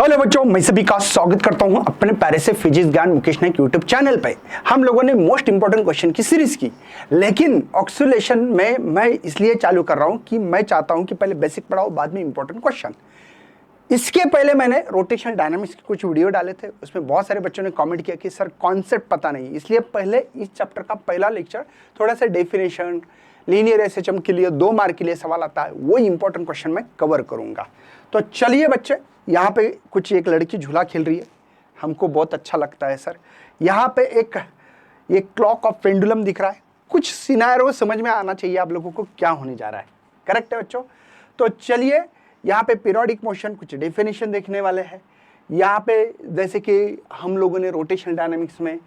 Hello बच्चों, मैं सभी का स्वागत करता हूं अपने प्यारे से फिजिक्स ज्ञान मुकेश नायक यूट्यूब चैनल पे। हम लोगों ने मोस्ट इंपॉर्टेंट क्वेश्चन की सीरीज की, लेकिन ऑक्सीलेशन में मैं इसलिए चालू कर रहा हूं कि मैं चाहता हूं कि पहले बेसिक पढ़ाओ, बाद में इंपॉर्टेंट क्वेश्चन। इसके पहले मैंने रोटेशनल डायनामिक्स के कुछ वीडियो डाले थे, उसमें बहुत सारे बच्चों ने कमेंट किया कि सर कॉन्सेप्ट पता नहीं, इसलिए पहले इस चैप्टर का पहला लेक्चर थोड़ा सा डेफिनेशन, लीनियर एसएचएम के लिए 2 मार्क के लिए सवाल आता है, वो इंपॉर्टेंट क्वेश्चन मैं कवर करूंगा। तो चलिए बच्चे, यहाँ पे कुछ एक लड़की झूला खेल रही है, हमको बहुत अच्छा लगता है सर। यहाँ पे एक क्लॉक ऑफ पेंडुलम दिख रहा है, कुछ सिनेरियो समझ में आना चाहिए आप लोगों को क्या होने जा रहा है। करेक्ट है बच्चों? तो चलिए, यहाँ पे पीरियोडिक मोशन कुछ डेफिनेशन देखने वाले हैं। यहाँ पे जैसे कि हम लोगों ने रोटेशनल डायनामिक्स में,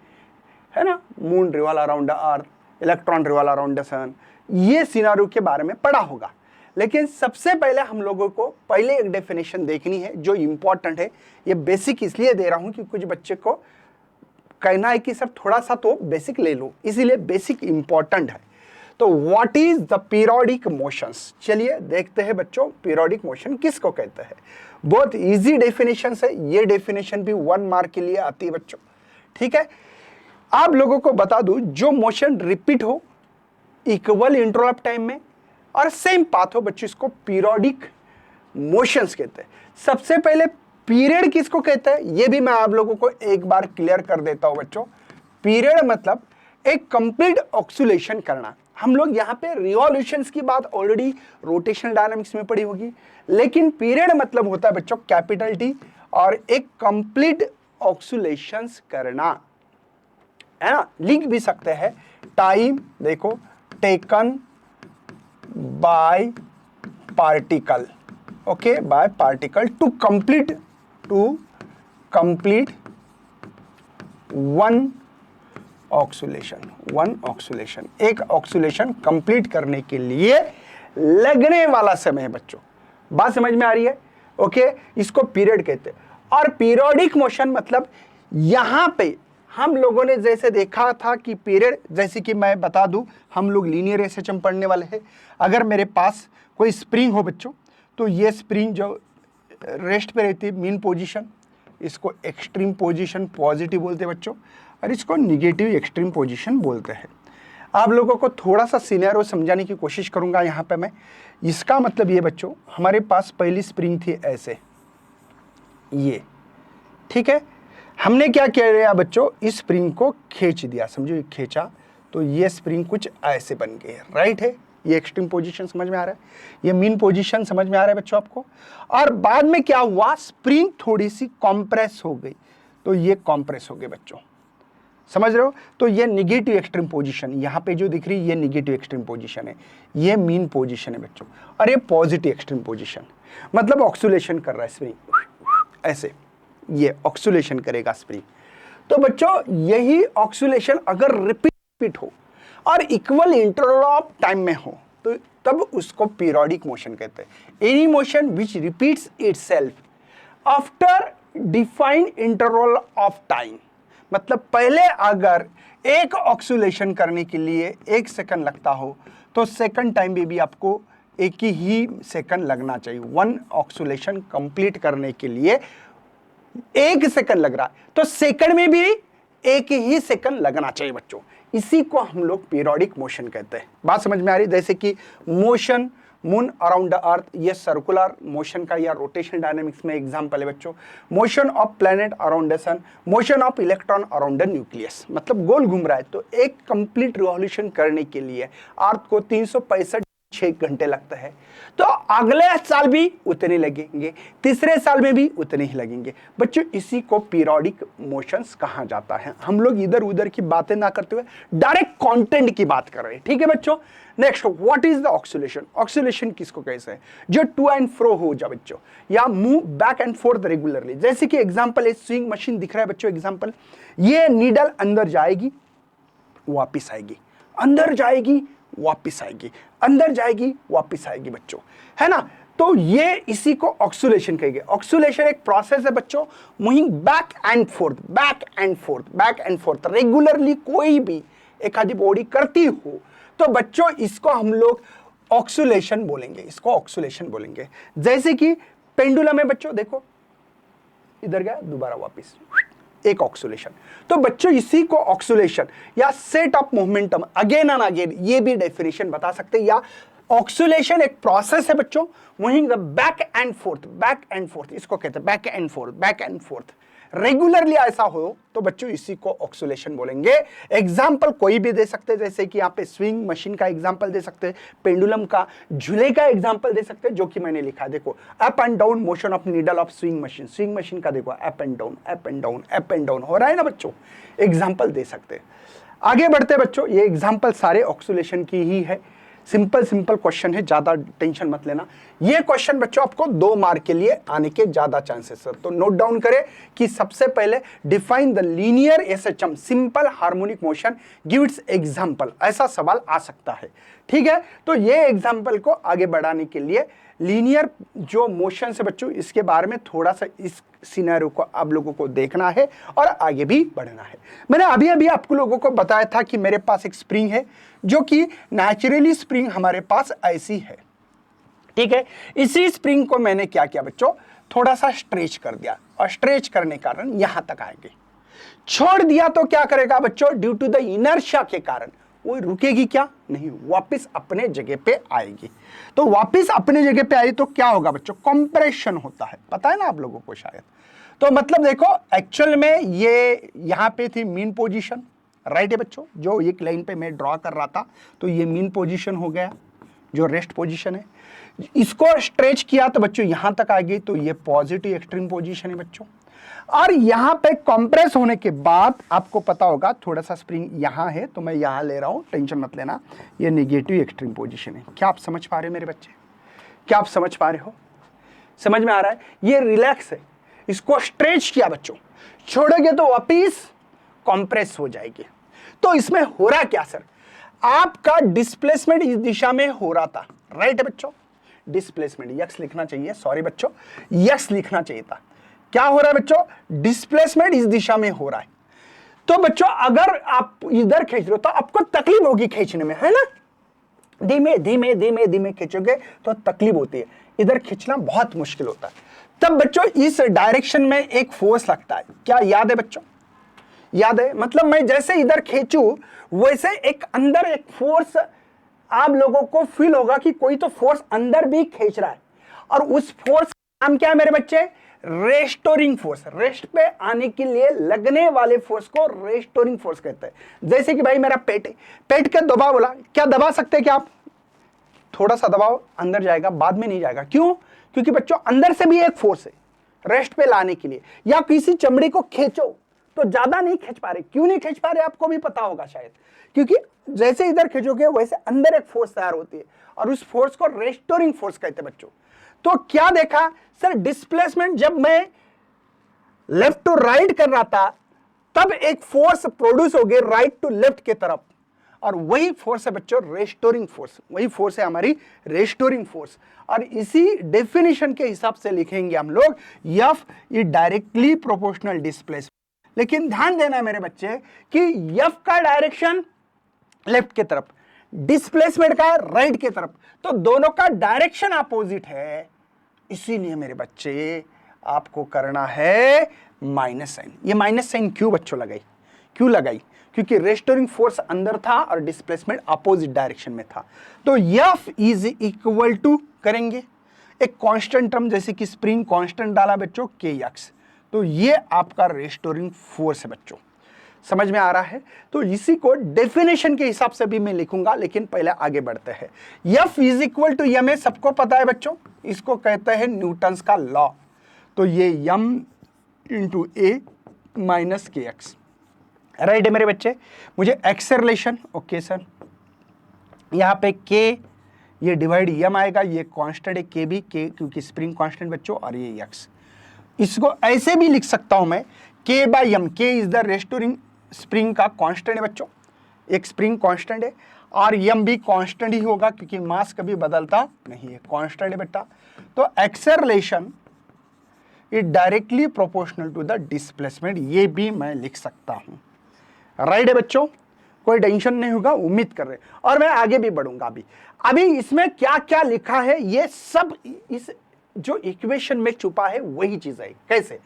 है ना, moon revolve around the earth, electron revolve around the sun, ये सिनेरियो के बारे में पढ़ा होगा। लेकिन सबसे पहले हम लोगों को पहले एक डेफिनेशन देखनी है जो इंपॉर्टेंट है। ये बेसिक इसलिए दे रहा हूं कि कुछ बच्चे को कहना है कि सर थोड़ा सा तो बेसिक ले लो, इसीलिए बेसिक इंपॉर्टेंट है। तो what is the periodic motions? चलिए देखते हैं बच्चों, पीरियोडिक मोशन किसको कहते हैं। बहुत इजी डेफिनेशन है, ये डेफिनेशन भी 1 मार्क के लिए आती है बच्चों। ठीक है, आप लोगों को बता दूं, जो मोशन रिपीट हो इक्वल इंटरवल ऑफ टाइम में और सेम पाथ हो बच्चों, इसको पीरियोडिक मोशंस कहते हैं। सबसे पहले पीरियड किसको कहते हैं, ये भी मैं आप लोगों को एक बार क्लियर कर देता हूं बच्चों। पीरियड मतलब एक कंप्लीट ऑक्सीलेशन करना। हम लोग यहाँ पे रिवॉल्यूशंस की बात ऑलरेडी रोटेशनल डायनामिक्स में पढ़ी होगी, लेकिन पीरियड मतलब होता है बच्चों कैपिटल टी, और एक कंप्लीट ऑक्सीलेशंस करना, है ना। लिख भी सकते हैं टाइम, देखो, taken by particle, okay, by particle to complete one oscillation. एक ऑक्सीलेशन कंप्लीट करने के लिए लगने वाला समय है बच्चों। बात समझ में आ रही है? ओके, इसको पीरियड कहते हैं। और पीरियोडिक मोशन मतलब यहां पे हम लोगों ने जैसे देखा था कि पीरियड, जैसे कि मैं बता दूं, हम लोग लीनियर एसएचएम पढ़ने वाले हैं। अगर मेरे पास कोई स्प्रिंग हो बच्चों, तो ये स्प्रिंग जो रेस्ट पे रहती है मीन पोजीशन, इसको एक्सट्रीम पोजीशन पॉजिटिव बोलते हैं बच्चों, और इसको निगेटिव एक्सट्रीम पोजीशन बोलते हैं। आप लोगों को थोड़ा सा सिनेरियो समझाने की कोशिश करूंगा यहाँ पे मैं। इसका मतलब ये बच्चों, हमारे पास पहली स्प्रिंग थी ऐसे, ये, ठीक है। हमने क्या किया बच्चों, इस स्प्रिंग को खींच दिया, समझो ये खींचा, तो ये स्प्रिंग कुछ ऐसे बन गई, राइट है। ये एक्सट्रीम पोजीशन समझ में आ रहा है, ये मीन पोजीशन समझ में आ रहा है बच्चों आपको। और बाद में क्या हुआ, स्प्रिंग थोड़ी सी कॉम्प्रेस हो गई, तो ये कॉम्प्रेस हो गई बच्चों, समझ रहे हो। तो ये निगेटिव एक्सट्रीम पोजीशन, यहाँ पे जो दिख रही है ये निगेटिव एक्सट्रीम पोजीशन है, ये मीन पोजीशन है बच्चों, और ये पॉजिटिव एक्सट्रीम पोजीशन, मतलब ऑक्सीलेशन कर रहा है स्प्रिंग ऐसे, ये ऑक्सीलेशन करेगा स्प्रिंग। तो बच्चों यही ऑक्सीलेशन अगर रिपीट हो और इक्वल इंटरवल ऑफ टाइम में हो, तो तब उसको पीरियोडिक मोशन कहते हैं। Any motion which repeats itself after defined interval of time, मतलब पहले अगर एक ऑक्सीलेशन करने के लिए 1 सेकंड लगता हो, तो सेकंड टाइम में भी आपको 1 ही सेकंड लगना चाहिए। 1 ऑक्सीलेशन कंप्लीट करने के लिए 1 सेकंड लग रहा है, तो सेकंड में भी 1 ही सेकंड लगना चाहिए बच्चों। इसी को हम लोग पीरियोडिक मोशन कहते हैं। बात समझ में आ रही? जैसे कि मोशन मून अराउंड द अर्थ, ये सर्कुलर मोशन का या रोटेशनल डायनामिक्स में एग्जांपल है बच्चों। Motion of planet around the sun, motion of electron around the nucleus, मतलब गोल घूम रहा है। तो एक कंप्लीट रिवॉल्यूशन करने के लिए अर्थ को 365 घंटे लगता है, तो अगले साल भी उतने लगेंगे, तीसरे साल में भी उतने ही लगेंगे बच्चों। इसी को पीरियोडिक मोशंस कहा जाता है। हम लोग इधर उधर की बातें ना करते हुए डायरेक्ट कंटेंट की बात कर रहे हैं, ठीक है बच्चों। Next, what is the oscillation? Oscillation किसको कहते हैं? जो टू एंड फ्रो हो जा बच्चों, या move back and fourth regularly. जैसे कि एग्जांपल है, स्विंग मशीन दिख रहा है बच्चों, एग्जांपल, ये नीडल अंदर जाएगी वापिस आएगी, अंदर जाएगी वापिस आएगी, अंदर जाएगी वापिस आएगी बच्चों, है ना। तो ये इसी को ऑक्सीलेशन कहेंगे। ऑक्सीलेशन एक प्रोसेस है बच्चों, moving back and fourth, back and fourth, back and fourth regularly. कोई भी एक आधी बॉडी करती हो तो बच्चों इसको हम लोग ऑक्सीलेशन बोलेंगे, इसको ऑक्सीलेशन बोलेंगे। जैसे कि पेंडुलम है बच्चों, देखो इधर गया, दोबारा वापस, एक ऑक्सीलेशन। तो बच्चों इसी को ऑक्सीलेशन या set of momentum again and again, ये भी डेफिनेशन बता सकते हैं। या ऑक्सीलेशन एक प्रोसेस है बच्चों, वहीं बैक एंड फोर्थ, इसको कहते हैं बैक एंड फोर्थ। रेगुलरली ऐसा हो तो बच्चों इसी को ऑक्सीलेशन बोलेंगे। एग्जाम्पल कोई भी दे सकते हैं, जैसे कि यहाँ पे स्विंग मशीन का एग्जाम्पल दे सकते हैं, पेंडुलम का, झूले का एग्जाम्पल दे सकते हैं, जो कि मैंने लिखा है। देखो up and down motion of needle of swing machine का देखो अप एंड डाउन हो रहा है ना बच्चों, एग्जाम्पल दे सकते हैं। आगे बढ़ते बच्चों, ये एग्जाम्पल सारे ऑक्सीलेशन की ही है। सिंपल क्वेश्चन है, ज्यादा टेंशन मत लेना। ये क्वेश्चन बच्चों आपको 2 मार्क के लिए आने के ज्यादा चांसेस है। तो नोट डाउन करें कि सबसे पहले define the linear SHM simple harmonic motion, give its example, ऐसा सवाल आ सकता है। ठीक है, तो ये एग्जांपल को आगे बढ़ाने के लिए लीनियर जो मोशन से बच्चों, इसके बारे में थोड़ा सा इस सिनेरियो को आप लोगों को देखना है और आगे भी बढ़ना है। मैंने अभी आपको लोगों को बताया था कि मेरे पास एक स्प्रिंग है, जो कि नेचुरली स्प्रिंग हमारे पास ऐसी है। ठीक है, इसी स्प्रिंग को मैंने क्या किया बच्चों, थोड़ा सा स्ट्रेच कर दिया, और स्ट्रेच करने के कारण यहां तक आएंगे। छोड़ दिया तो क्या करेगा बच्चों, ड्यू टू द इनर्शिया के कारण वो रुकेगी क्या, नहीं, वापस अपने जगह पे आएगी। तो वापस अपने जगह पे आई तो क्या होगा बच्चों, कंप्रेशन होता है, पता है ना आप लोगों को शायद। तो मतलब देखो एक्चुअल में ये यहां पे थी मीन पोजीशन, राइट है बच्चों, जो एक लाइन पे मैं ड्रॉ कर रहा था, तो ये मीन पोजीशन हो गया, जो रेस्ट पोजीशन है। इसको स्ट्रेच किया तो बच्चों यहां तक आ गई, तो ये पॉजिटिव एक्सट्रीम पोजीशन है बच्चों। और यहां पे कंप्रेस होने के बाद आपको पता होगा, थोड़ा सा स्प्रिंग यहां है तो मैं यहां ले रहा हूं, टेंशन मत लेना, ये नेगेटिव एक्सट्रीम पोजीशन है। क्या आप समझ पा रहे हो मेरे बच्चे, क्या आप समझ पा रहे हो, समझ में आ रहा है। ये रिलैक्स है, इसको स्ट्रेच किया बच्चों, छोड़ोगे तो वापिस कंप्रेस हो जाएगी। तो इसमें हो रहा क्या सर, आपका डिस्प्लेसमेंट इस दिशा में हो रहा था, राइट है बच्चों, डिस्प्लेसमेंट यक्स लिखना चाहिए, सॉरी बच्चों यक्स लिखना चाहिए था। क्या हो रहा है बच्चों, डिस्प्लेसमेंट इस दिशा में हो रहा है। तो बच्चों अगर आप इधर खींच रहे हो तो आपको तकलीफ होगी खींचने में, है ना, धीमे धीमे खींचोगे तो तकलीफ होती है, इधर खींचना बहुत मुश्किल होता है। तब बच्चों इस डायरेक्शन में एक फोर्स लगता है, क्या याद है बच्चों, याद है, मतलब मैं जैसे इधर खींचू वैसे एक अंदर एक फोर्स आप लोगों को फील होगा कि कोई तो फोर्स अंदर भी खींच रहा है, और उस फोर्स का नाम क्या है मेरे बच्चे, रेस्टोरिंग फोर्स। रेस्ट पे आने के लिए लगने वाले फोर्स को रेस्टोरिंग फोर्स कहते हैं। जैसे कि भाई मेरा पेट है, पेट के दबाव बोला, क्या दबा सकते हैं क्या आप, थोड़ा सा दबाव अंदर जाएगा, बाद में नहीं जाएगा, क्यों, क्योंकि बच्चों अंदर से भी एक फोर्स है रेस्ट पे लाने के लिए। या किसी चमड़ी को खींचो तो ज्यादा नहीं खींच पा रहे, क्यों नहीं खींच पा रहे आपको भी पता होगा शायद, क्योंकि जैसे इधर खींचोगे वैसे अंदर एक फोर्स तैयार होती है, और उस फोर्स को रेस्टोरिंग फोर्स कहते हैं बच्चों। तो क्या देखा सर, डिस्प्लेसमेंट जब मैं लेफ्ट टू राइट कर रहा था तब एक फोर्स प्रोड्यूस हो गई राइट टू लेफ्ट के तरफ, और वही फोर्स है बच्चों रेस्टोरिंग फोर्स, वही फोर्स है हमारी रेस्टोरिंग फोर्स। और इसी डेफिनेशन के हिसाब से लिखेंगे हम लोग F is directly proportional displacement. लेकिन ध्यान देना है मेरे बच्चे कि एफ का डायरेक्शन लेफ्ट के तरफ, डिस्प्लेसमेंट का राइट के तरफ, तो दोनों का डायरेक्शन अपोजिट है, इसीलिए मेरे बच्चे आपको करना है माइनस साइन। ये माइनस साइन क्यों बच्चों लगाई, क्यों लगाई, क्योंकि रेस्टोरिंग फोर्स अंदर था और डिस्प्लेसमेंट अपोजिट डायरेक्शन में था। तो एफ इज इक्वल टू करेंगे एक कांस्टेंट टर्म, जैसे कि स्प्रिंग कांस्टेंट डाला बच्चों के एक्स, तो ये आपका रेस्टोरिंग फोर्स है बच्चों, समझ में आ रहा है। तो इसी को डेफिनेशन के हिसाब से भी मैं लिखूंगा, लेकिन पहले आगे बढ़ते हैं। F is equal to m, सबको पता है बच्चों, इसको कहते हैं न्यूटन्स का लॉ। तो ये एम इंटू ए माइनस के एक्स, राइट है मेरे बच्चे। मुझे एक्सेलरेशन, ओके सर, यहाँ पे के ये डिवाइड एम आएगा, ये कांस्टेंट है के भी, के क्योंकि स्प्रिंग कांस्टेंट बच्चों, और ये एक्स। इसको ऐसे भी लिख सकता हूं मैं, के बाई एम, के इज द रेस्टोरिंग स्प्रिंग का कांस्टेंट है बच्चों, एक स्प्रिंग कांस्टेंट है, और एम भी कांस्टेंट ही होगा क्योंकि मास कभी बदलता नहीं है, कांस्टेंट है बेटा। तो acceleration is directly proportional to the displacement, ये भी मैं लिख सकता हूं, राइट है बच्चों, कोई टेंशन नहीं होगा, उम्मीद कर रहे। और मैं आगे भी बढ़ूंगा। अभी इसमें क्या क्या लिखा है ये सब इस जो इक्वेशन में छुपा है वही चीज है। कैसे,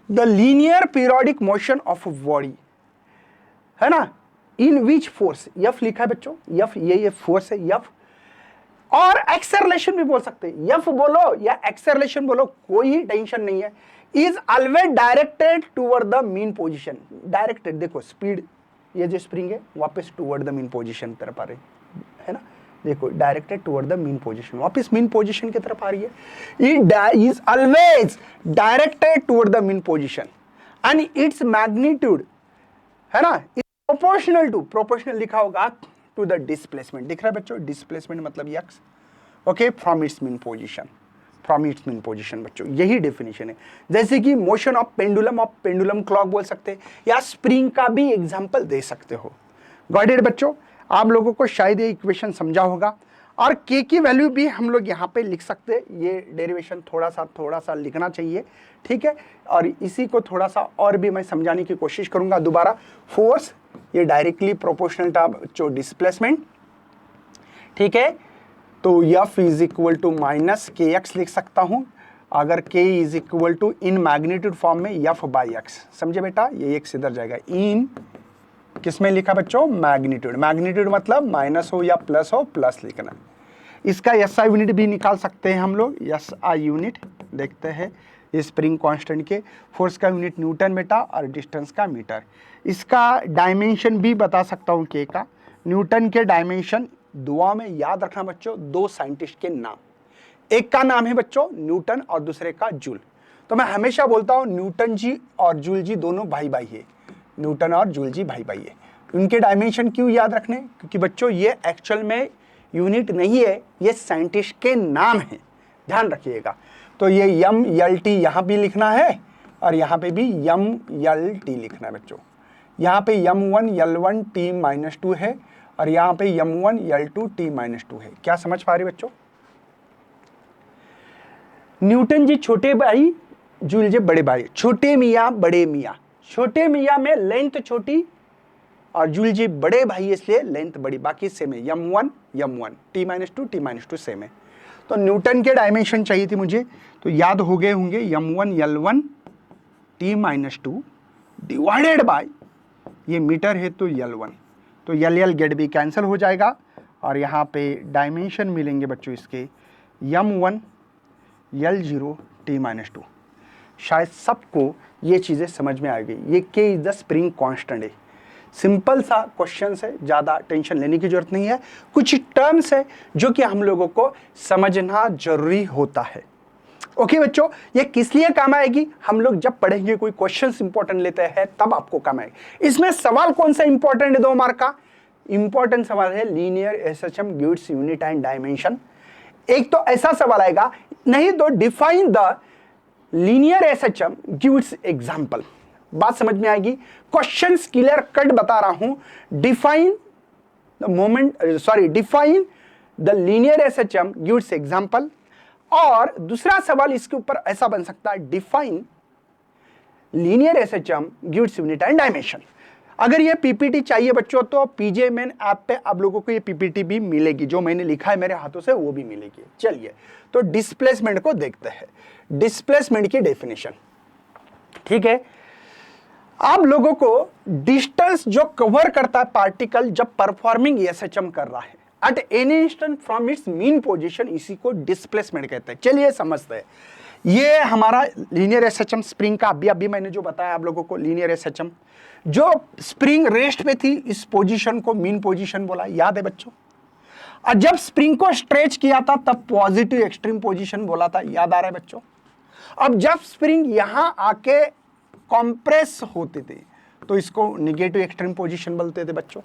the linear periodic motion of body, है ना, इन विच फोर्स, एफ लिखा है बच्चों, एफ ये फोर्स है एफ, और एक्सेलरेशन भी बोल सकते हैं, एफ बोलो या एक्सेलरेशन बोलो, कोई टेंशन नहीं है, is always directed toward the mean position. Directed, देखो स्पीड, ये जो स्प्रिंग है वापस टूवर्ड द मीन पोजीशन तरफ आ रही है ना, देखो directed toward the mean position, वापस मीन पोजीशन की तरफ आ रही है, it is always directed toward the mean position and its magnitude, है ना, प्रोपोर्शनल लिखा होगा टू द डिस्प्लेसमेंट, दिख रहा है बच्चों, डिस्प्लेसमेंट मतलब x, okay, from its mean position बच्चों, यही डेफिनेशन है। जैसे कि मोशन ऑफ पेंडुलम क्लॉक बोल सकते हैं, या स्प्रिंग का भी एग्जांपल दे सकते हो। गॉट इट बच्चों, आप लोगों को शायद ये इक्वेशन समझा होगा, और के की वैल्यू भी हम लोग यहाँ पे लिख सकते हैं, ये डेरिवेशन थोड़ा सा लिखना चाहिए, ठीक है, और इसी को थोड़ा सा और भी मैं समझाने की कोशिश करूंगा दोबारा। फोर्स ये डायरेक्टली प्रोपोर्शनल टू डिस्प्लेसमेंट, ठीक है, तो F is equal to minus k x लिख सकता हूं, अगर k is equal to in magnitude form में एफ बाई एक्स, समझे बेटा, ये एक्स इधर जाएगा, इन किसमें लिखा बच्चों, मैग्नीट्यूड मतलब माइनस हो या प्लस हो, प्लस लिखना। इसका एसआई यूनिट भी निकाल सकते हैं हम लोग, एसआई यूनिट देखते हैं, स्प्रिंग कांस्टेंट के, फोर्स का यूनिट न्यूटन बेटा और डिस्टेंस का मीटर। इसका डायमेंशन भी बता सकता हूँ के का, न्यूटन के डायमेंशन दुआ में याद रखना बच्चों, दो साइंटिस्ट के नाम, एक का नाम है बच्चों न्यूटन और दूसरे का जूल। तो मैं हमेशा बोलता हूँ न्यूटन जी और जूल जी दोनों भाई भाई है, न्यूटन और जूल जी भाई भाई है। उनके डायमेंशन क्यों याद रखने, क्योंकि बच्चों ये एक्चुअल में यूनिट नहीं है, ये साइंटिस्ट के नाम है, ध्यान रखिएगा। तो ये यम यल टी यहाँ भी लिखना है, और यहाँ पे भी यम यल टी लिखना है बच्चों। यहाँ पे यम1 यल1 टी माइनस 2 है, और यहाँ पे यम1 यल2 टी माइनस 2 है। क्या समझ पा रहे बच्चों? न्यूटन जी छोटे भाई, जूल जी बड़े भाई, छोटे मियाँ बड़े मियाँ, छोटे मियाँ में लेंथ छोटी और जूल जी बड़े भाई इसलिए लेंथ बड़ी, बाकी सेम है, यम1 टी माइनस 2 सेम है। तो न्यूटन के डायमेंशन चाहिए थी मुझे, तो याद हो गए होंगे, यम1 यल1 टी माइनस 2 डिवाइडेड बाय, ये मीटर है तो यल1, तो यल गेट भी कैंसिल हो जाएगा, और यहाँ पे डायमेंशन मिलेंगे बच्चों इसके यम1 यल0 टी माइनस 2। शायद सबको ये चीज़ें समझ में आ गई। ये के इज द स्प्रिंग कांस्टेंट है, सिंपल सा क्वेश्चन है, ज़्यादा टेंशन लेने की जरूरत नहीं है। कुछ टर्म्स है जो कि हम लोगों को समझना जरूरी होता है। ओके बच्चों, ये किस लिए काम आएगी, हम लोग जब पढ़ेंगे, कोई क्वेश्चन इंपॉर्टेंट लेते हैं तब आपको काम आएगी। इसमें सवाल कौन सा इंपॉर्टेंट है, 2 मार्क का इंपॉर्टेंट सवाल है, linear SHM gives unit and dimension. एक तो ऐसा सवाल आएगा, नहीं तो define the linear SHM gives example. बात समझ में आएगी, क्वेश्चंस क्लियर कट बता रहा हूं, define the linear SHM gives example. और दूसरा सवाल इसके ऊपर ऐसा बन सकता है, define linear SHM gives unit and dimension. अगर ये पीपीटी चाहिए बच्चों तो पीजे मेन ऐप पे आप लोगों को ये पीपीटी भी मिलेगी, जो मैंने लिखा है मेरे हाथों से वो भी मिलेगी। चलिए तो डिस्प्लेसमेंट को देखते हैं, डिस्प्लेसमेंट की डेफिनेशन, ठीक है। आप लोगों को डिस्टेंस जो कवर करता है पार्टिकल जब परफॉर्मिंग एसएचएम कर रहा है at any instant from its mean position, इसी को डिस्प्लेसमेंट कहते हैं। चलिए समझते हैं, ये हमारा लीनियर एसएचएम स्प्रिंग का अभी मैंने जो बताया आप लोगों को, लीनियर एसएचएम जो स्प्रिंग रेस्ट पे थी, इस पोजीशन को मीन पोजीशन बोला, याद है बच्चों। और जब स्प्रिंग को स्ट्रेच किया था तब पॉजिटिव एक्सट्रीम पोजीशन बोला था, याद आ रहा है बच्चों। अब जब स्प्रिंग यहां आके कंप्रेस होते थे तो इसको निगेटिव एक्सट्रीम पोजीशन बोलते थे बच्चों।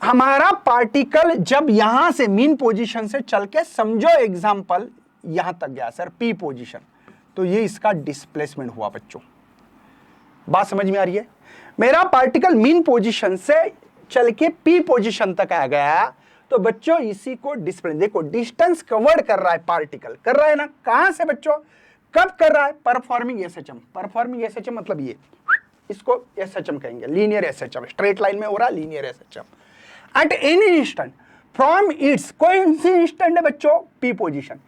हमारा पार्टिकल जब यहां से मीन पोजीशन से चल के, समझो एग्जांपल यहां तक गया सर पी पोजीशन, तो ये इसका डिस्प्लेसमेंट हुआ बच्चों। बात समझ में आ रही है, मेरा पार्टिकल मीन पोजीशन से चल के पी पोजीशन तक आ गया, तो बच्चों इसी को डिस्प्लेस, देखो डिस्टेंस कवर्ड कर रहा है पार्टिकल, कर रहा है ना, कहां से बच्चों, कब कर रहा है, परफॉर्मिंग एसएचएम। परफॉर्मिंग एसएचएम मतलब ये, इसको एसएचएम कहेंगे, लीनियर एसएचएम, स्ट्रेट लाइन में हो रहा है linear SHM at any instant from its, कोई इंस्टेंट है बच्चों पी पोजीशन,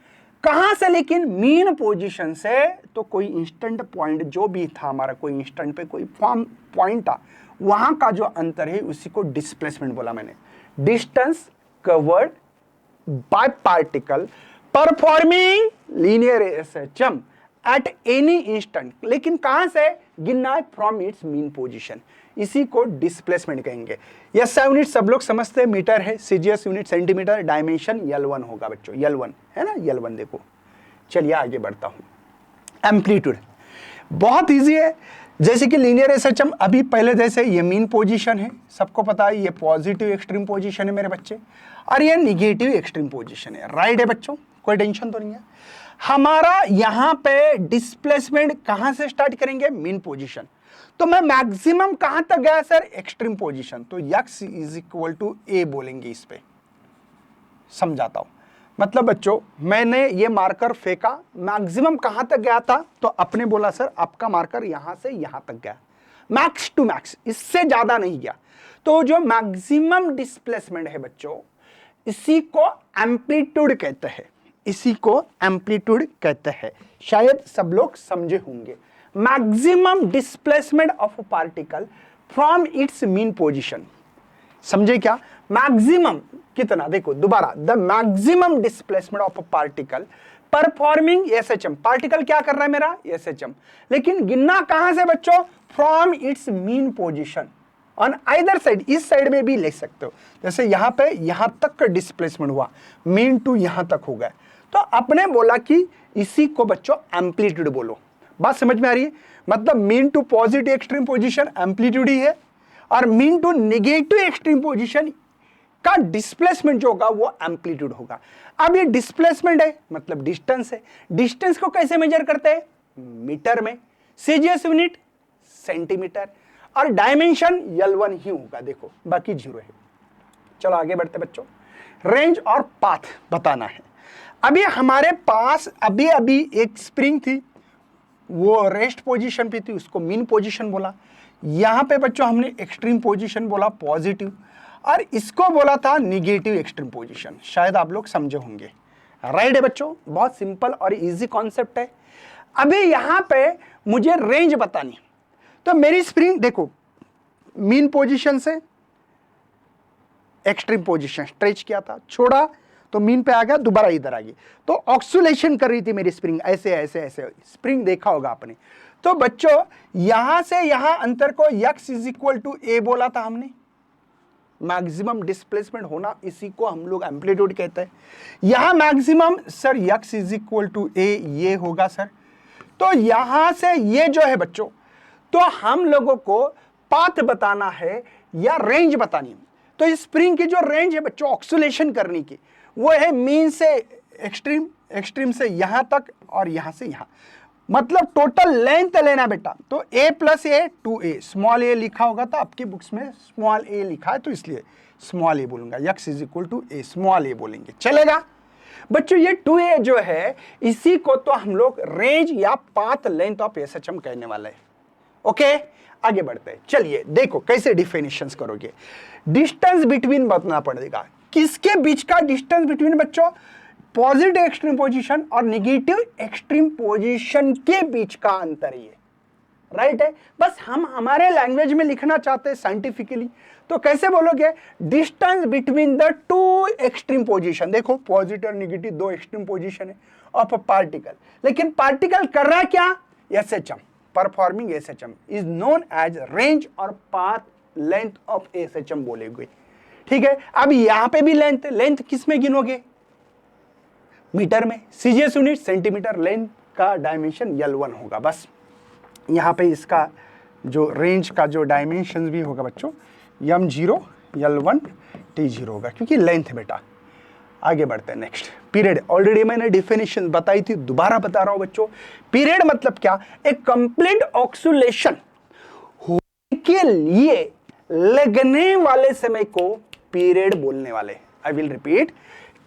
कहां से, लेकिन मीन पोजीशन से। तो कोई इंस्टेंट पॉइंट जो भी था हमारा, कोई इंस्टेंट पे कोई फॉर्म पॉइंट था, वहां का जो अंतर है उसी को डिस्प्लेसमेंट बोला मैंने। Distance covered by particle performing linear SHM at any instant, लेकिन कहां से गिनना है, फ्रॉम इट्स मीन पोजीशन, इसी को डिस्प्लेसमेंट कहेंगे। एसआई यूनिट सब लोग समझते हैं, मीटर है, CGS unit centimetre, dimension L1 होगा बच्चों, L1 है ना, L1 देखो। चलिए आगे बढ़ता हूं। एम्पलीट्यूड बहुत इजी है, जैसे कि लीनियर एसएचएम अभी पहले जैसे ये मीन पोजीशन है, सबको पता है, ये पॉजिटिव एक्सट्रीम पोजीशन है मेरे बच्चे, और ये निगेटिव एक्सट्रीम पोजीशन है, राइट है बच्चों, कोई टेंशन तो नहीं है। हमारा यहां पे डिस्प्लेसमेंट कहां से स्टार्ट करेंगे, मीन पोजीशन। तो मैं मैक्सिमम कहां तक गया सर, एक्सट्रीम पोजीशन, तो x is equal to a बोलेंगे इस पे। समझाता हूं, मतलब बच्चों मैंने ये मार्कर फेंका, मैक्सिमम कहां तक गया था, तो अपने बोला सर आपका मार्कर यहां से यहां तक गया, मैक्स टू मैक्स, इससे ज्यादा नहीं गया। तो जो मैक्सिमम डिस्प्लेसमेंट है बच्चों, इसी को एम्पलीट्यूड कहते हैं, इसी को एम्पलीट्यूड कहते हैं, शायद सब लोग समझे होंगे। Maximum displacement of particle from its mean position, समझे क्या, मैक्सिमम कितना, देखो दोबारा, the maximum displacement of particle performing SHM, particle क्या कर रहा है मेरा, एसएचएम, लेकिन गिनना कहां से बच्चों, from its mean position on either side, इस साइड में भी लिख सकते हो, जैसे यहां पे यहां तक का डिस्प्लेसमेंट हुआ, मीन टू यहां तक हो गया, तो अपने बोला कि इसी को बच्चों एम्पलीट्यूड बोलो। बात समझ में आ रही है, मतलब mean to positive extreme position amplitude ही है, और mean to negative extreme position का डिस्प्लेसमेंट जो होगा वो एम्पलीट्यूड होगा। अब ये डिस्प्लेसमेंट है मतलब डिस्टेंस है, डिस्टेंस को कैसे मेजर करते हैं, मीटर में, सीजीएस यूनिट सेंटीमीटर, और डायमेंशन L1 ही होगा, देखो बाकी 0 है। चलो आगे बढ़ते बच्चों, रेंज और पाथ बताना है। अभी हमारे पास अभी अभी एक स्प्रिंग थी, वो रेस्ट पोजीशन पे थी, उसको मीन पोजीशन बोला। यहां पे बच्चों हमने एक्सट्रीम पोजीशन बोला पॉजिटिव, और इसको बोला था निगेटिव एक्सट्रीम पोजीशन, शायद आप लोग समझे होंगे, राइट है बच्चों, बहुत सिंपल और इजी कॉन्सेप्ट है। अभी यहां पे मुझे रेंज बतानी, तो मेरी स्प्रिंग देखो मीन पोजीशन से एक्सट्रीम पोजीशन स्ट्रेच किया था, छोड़ा तो मीन पे आ गया, दोबारा इधर आ गई, तो ऑक्सीलेशन कर रही थी मेरी स्प्रिंग, ऐसे ऐसे ऐसे, स्प्रिंग देखा होगा आपने। तो बच्चों यहां से यहां अंतर को x is equal to a बोला था हमने, मैक्सिमम डिस्प्लेसमेंट होना, इसी को हम लोग एम्पलीट्यूड कहते हैं। यहां maximum sir x is equal to a ये होगा सर, तो यहां से ये जो है बच्चों, तो हम लोगों को पाथ बताना है या रेंज बतानी है। तो इस स्प्रिंग की जो रेंज है बच्चों ऑक्सीलेशन करने की, वो है मीन से एक्सट्रीम, एक्सट्रीम से यहां तक और यहां से यहां, मतलब टोटल लेंथ लेना बेटा। तो a plus A 2a, small a लिखा होगा तो आपकी बुक्स में स्मॉल a लिखा है, तो इसलिए स्मॉल a बोलूंगा, x is equal to a, small a बोलेंगे, चलेगा बच्चों। ये 2a जो है इसी को तो हम लोग रेंज या पाथ लेंथ ऑफ एसएचएम कहने वाले हैं। ओके आगे बढ़ते हैं, चलिए देखो कैसे डिफिनेशंस करोगे। डिस्टेंस बिटवीन बताना पड़ेगा, किसके बीच का डिस्टेंस बिटवीन बच्चों, पॉजिटिव एक्सट्रीम पोजीशन और नेगेटिव एक्सट्रीम पोजीशन के बीच का अंतर ये, राइट है। बस हम हमारे लैंग्वेज में लिखना चाहते हैं साइंटिफिकली, तो कैसे बोलोगे, distance between the two extreme position, देखो पॉजिटिव और नेगेटिव दो एक्सट्रीम पोजीशन है ऑफ अ पार्टिकल, लेकिन पार्टिकल कर रहा है क्या, SHM, performing SHM is known as range और पाथ लेंथ ऑफ एसएचएम बोलेगे, ठीक है। अब यहां पे भी लेंथ, लेंथ किस में गिनोगे, मीटर में, सीजीएस यूनिट सेंटीमीटर, लेंथ का डायमेंशन L1 होगा। बस यहाँ पे इसका जो रेंज का जो डायमेंशन भी होगा बच्चों M0 L1 T0 होगा, क्योंकि लेंथ है बेटा। आगे बढ़ते हैं नेक्स्ट, पीरियड। ऑलरेडी मैंने डिफिनेशन बताई थी, दोबारा बता रहा हूं बच्चों। पीरियड मतलब क्या, एक कंप्लीट ऑक्सीलेशन होने के लिए लगने वाले समय को पीरियड बोलने वाले। I will repeat,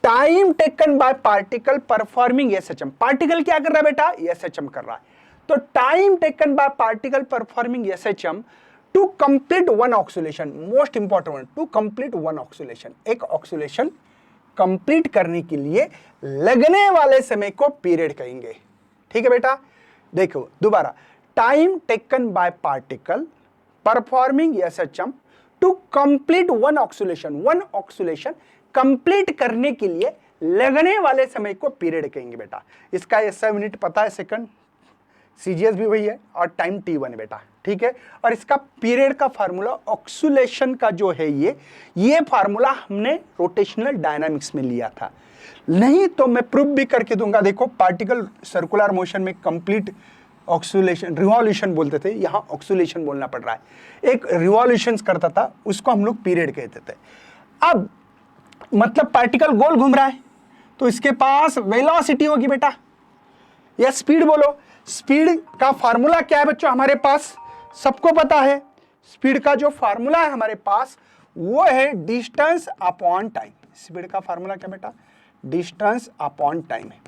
time taken by particle performing SHM, particle क्या कर रहा है बेटा, एसएचएम कर रहा है, तो time taken by particle performing SHM to complete one oscillation, most important one, to complete one oscillation, एक ऑक्सीलेशन कंप्लीट करने के लिए लगने वाले समय को पीरियड कहेंगे। ठीक है बेटा, देखो दोबारा, time taken by particle performing SHM to complete one oscillation complete करने के लिए लगने वाले समय को पीरियड कहेंगे बेटा। इसका SI यूनिट पता है, सेकंड, CGS भी वही है, और टाइम T1 बेटा। ठीक है, और इसका पीरियड का फार्मूला ऑक्सीलेशन का जो है ये फार्मूला हमने रोटेशनल डायनामिक्स में लिया था, नहीं तो मैं प्रूफ भी करके दूंगा। देखो, पार्टिकल सर्कुलर मोशन में कंप्लीट ऑक्सीलेशन, रिवॉल्यूशन बोलते थे, यहाँ ऑक्सीलेशन बोलना पड़ रहा है। एक रिवॉल्यूशन करता था, उसको हम लोग पीरियड कहते थे। अब मतलब पार्टिकल गोल घूम रहा है तो इसके पास वेलोसिटी होगी बेटा, या स्पीड बोलो। स्पीड का फार्मूला क्या है बच्चों हमारे पास, सबको पता है। स्पीड का जो फार्मूला है हमारे पास वो है डिस्टेंस अपॉन टाइम। स्पीड का फार्मूला क्या बेटा, डिस्टेंस अपॉन टाइम है,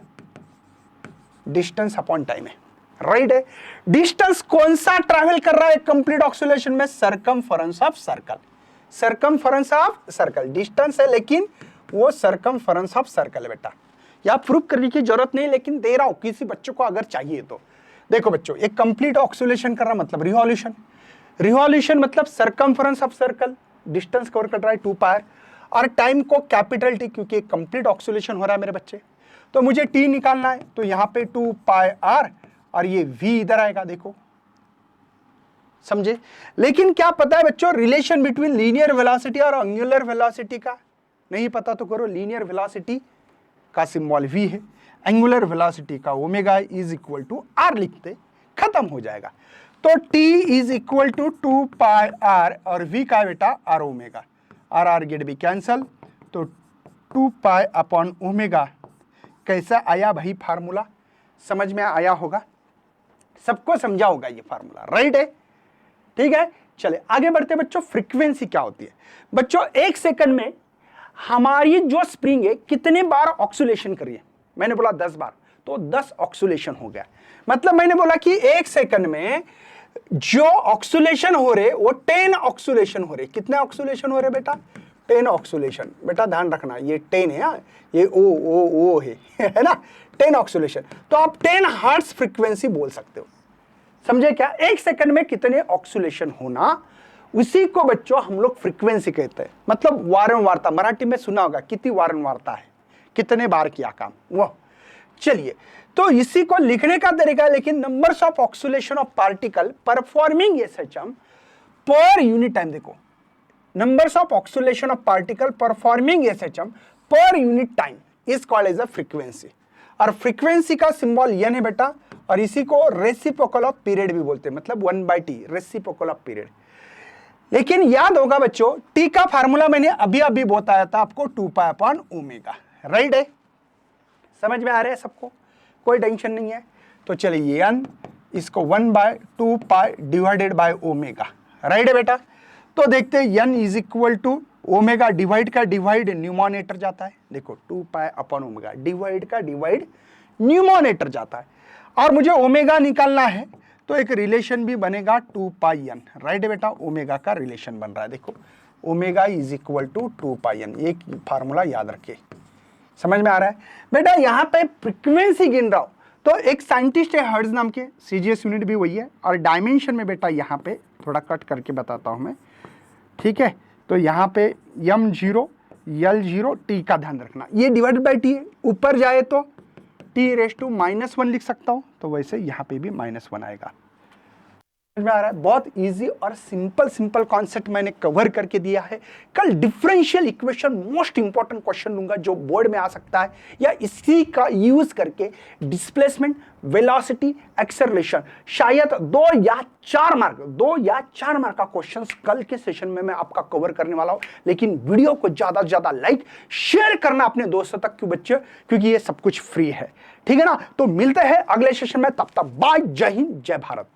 डिस्टेंस अपॉन टाइम है, राइट है। डिस्टेंस कौन सा ट्रैवल कर रहा है कंप्लीट ऑक्सीलेशन में, circumference of circle, circumference of circle distance है, लेकिन वो सरकमफेरेंस ऑफ सर्कल है बेटा। या प्रूफ करने की जरूरत नहीं, लेकिन दे रहा हूं किसी बच्चों को अगर चाहिए तो। देखो बच्चों, एक कंप्लीट ऑक्सीलेशन कर रहा मतलब रिवॉल्यूशन, रिवॉल्यूशन मतलब circumference of circle, distance cover कर रहा है 2πr, और टाइम को कैपिटल T, क्योंकि एक कंप्लीट ऑक्सीलेशन हो रहा है मेरे बच्चे, तो मुझे T निकालना है, तो यहां पे 2πr और ये V इधर आएगा, देखो समझे। लेकिन क्या पता है बच्चों रिलेशन बिटवीन लीनियर वेलोसिटी और एंगुलर वेलोसिटी का, नहीं पता तो करो। लीनियर वेलोसिटी का सिंबल V है, एंगुलर वेलोसिटी का omega is equal to R लिखते, खत्म हो जाएगा। तो T is equal to 2πr और V का बेटा R ओमेगा, R गेट भी कैंसल, तो 2π अपॉन ओमेगा। कैसा आया भाई फार्मूला, समझ में आया होगा, सबको समझा होगा ये फार्मूला, राइट है। ठीक है, चले आगे बढ़ते बच्चों। फ्रीक्वेंसी क्या होती है बच्चों, एक सेकंड में हमारी जो स्प्रिंग है कितने बार ऑक्सीलेशन करिए, मैंने बोला 10 बार, तो 10 ऑक्सीलेशन हो गया। मतलब मैंने बोला कि एक सेकंड में जो ऑक्सीलेशन हो रहे वो 10 ऑक्सीलेशन हो रहे। कितने ऑक्सीलेशन हो रहे बेटा, 10 ऑक्सीलेशन। बेटा ध्यान रखना, ये 10 है, ये ओ है ना, 10 ऑक्सीलेशन। तो आप 10 हर्ट्ज फ्रीक्वेंसी बोल सकते हो, समझे क्या। एक सेकंड में कितने ऑक्सीलेशन होना, उसी को बच्चों हम लोग फ्रीक्वेंसी कहते हैं। मतलब वारंवारता, मराठी में सुना होगा, कितनी वारंवारता है, कितने बार किया काम वो। चलिए, तो इसी को लिखने का तरीका है, लेकिन numbers of oscillation of particle performing SHM per unit time. देखो, numbers of oscillation of particle performing SHM per unit time is called as a frequency. और फ्रीक्वेंसी का सिंबल n है बेटा, और इसी को रेसिप्रोकल ऑफ पीरियड भी बोलते हैं, मतलब 1/t, रेसिप्रोकल ऑफ पीरियड। लेकिन याद होगा बच्चों, T का फार्मूला मैंने अभी बताया था आपको, 2π अपॉन ओमेगा, राइट है। समझ में आ रहा है सबको, कोई टेंशन नहीं है। तो चलिए n इसको 1/2π डिवाइडेड बाय ओमेगा, राइट है बेटा। तो देखते हैं n is equal to omega, divide का डिवाइड न्यूमरेटर जाता है, देखो 2π अपॉन ओमेगा, डिवाइड का डिवाइड न्यूमरेटर जाता है, और मुझे ओमेगा निकालना है, तो एक रिलेशन भी बनेगा 2πn, राइट है बेटा। ओमेगा का रिलेशन बन रहा है, देखो omega is equal to 2πn, एक फार्मूला याद रखिए, समझ में आ रहा है बेटा। यहाँ पे फ्रीक्वेंसी गिन रहा हूं, तो एक साइंटिस्ट है हर्ट्ज नाम के, CGS यूनिट भी वही है, और डायमेंशन में बेटा यहाँ पे थोड़ा कट करके बताता हूँ मैं, ठीक है। तो यहाँ पे m0 L0 T का ध्यान रखना, ये डिवाइडेड बाई T है, ऊपर जाए तो T⁻⁻1 लिख सकता हूँ, तो वैसे यहाँ पे भी -1 आएगा। समझ में आ रहा है, बहुत इजी और सिंपल कॉन्सेप्ट मैंने कवर करके दिया है। कल differential equation most important question लूंगा जो बोर्ड में आ सकता है, या इसी का यूज करके डिस्प्लेसमेंट, वेलोसिटी, एक्सेलरेशन, शायद 2 या 4 मार्क का क्वेश्चन कल के सेशन में मैं आपका कवर करने वाला हूं। लेकिन वीडियो को ज्यादा से ज्यादा लाइक शेयर करना अपने दोस्तों तक, क्यों बच्चे, क्योंकि ये सब कुछ फ्री है, ठीक है ना। तो मिलते हैं अगले सेशन में, तब तक बाय, जय हिंद, जय भारत।